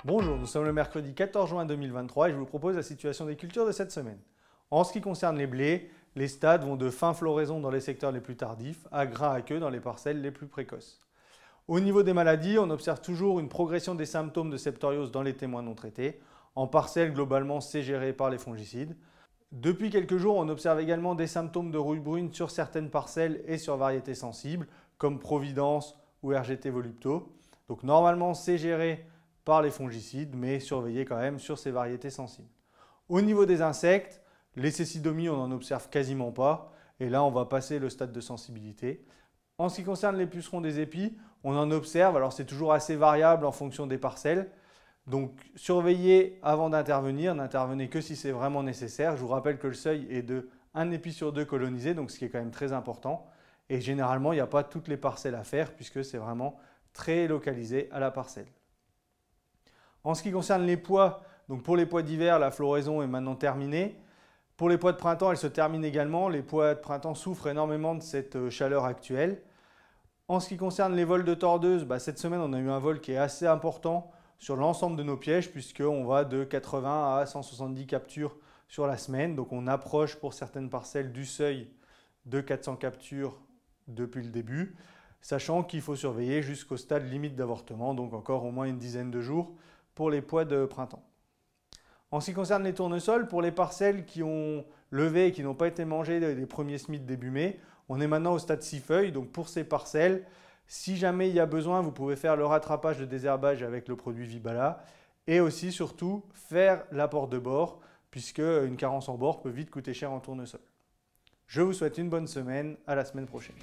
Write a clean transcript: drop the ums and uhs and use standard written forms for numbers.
Bonjour, nous sommes le mercredi 14 juin 2023 et je vous propose la situation des cultures de cette semaine. En ce qui concerne les blés, les stades vont de fin floraison dans les secteurs les plus tardifs à grain à queue dans les parcelles les plus précoces. Au niveau des maladies, on observe toujours une progression des symptômes de septoriose dans les témoins non traités. En parcelles, globalement, c'est géré par les fongicides. Depuis quelques jours, on observe également des symptômes de rouille brune sur certaines parcelles et sur variétés sensibles, comme Providence ou RGT Volupto. Donc normalement, c'est géré par les fongicides, mais surveillez quand même sur ces variétés sensibles. Au niveau des insectes, les cécidomies, on n'en observe quasiment pas. Et là, on va passer le stade de sensibilité. En ce qui concerne les pucerons des épis, on en observe. Alors, c'est toujours assez variable en fonction des parcelles. Donc, surveillez avant d'intervenir. N'intervenez que si c'est vraiment nécessaire. Je vous rappelle que le seuil est de 1 épi sur 2 colonisé, donc ce qui est quand même très important. Et généralement, il n'y a pas toutes les parcelles à faire puisque c'est vraiment très localisé à la parcelle. En ce qui concerne les pois, donc pour les pois d'hiver, la floraison est maintenant terminée. Pour les pois de printemps, elle se termine également. Les pois de printemps souffrent énormément de cette chaleur actuelle. En ce qui concerne les vols de tordeuses, cette semaine, on a eu un vol qui est assez important sur l'ensemble de nos pièges puisqu'on va de 80 à 170 captures sur la semaine. Donc on approche pour certaines parcelles du seuil de 400 captures depuis le début, sachant qu'il faut surveiller jusqu'au stade limite d'avortement, donc encore au moins une dizaine de jours pour les pois de printemps. En ce qui concerne les tournesols, pour les parcelles qui ont levé et qui n'ont pas été mangées les premiers semis de début mai, on est maintenant au stade 6 feuilles. Donc pour ces parcelles, si jamais il y a besoin, vous pouvez faire le rattrapage de désherbage avec le produit Vibala et aussi surtout faire l'apport de bord puisque une carence en bord peut vite coûter cher en tournesol. Je vous souhaite une bonne semaine, à la semaine prochaine.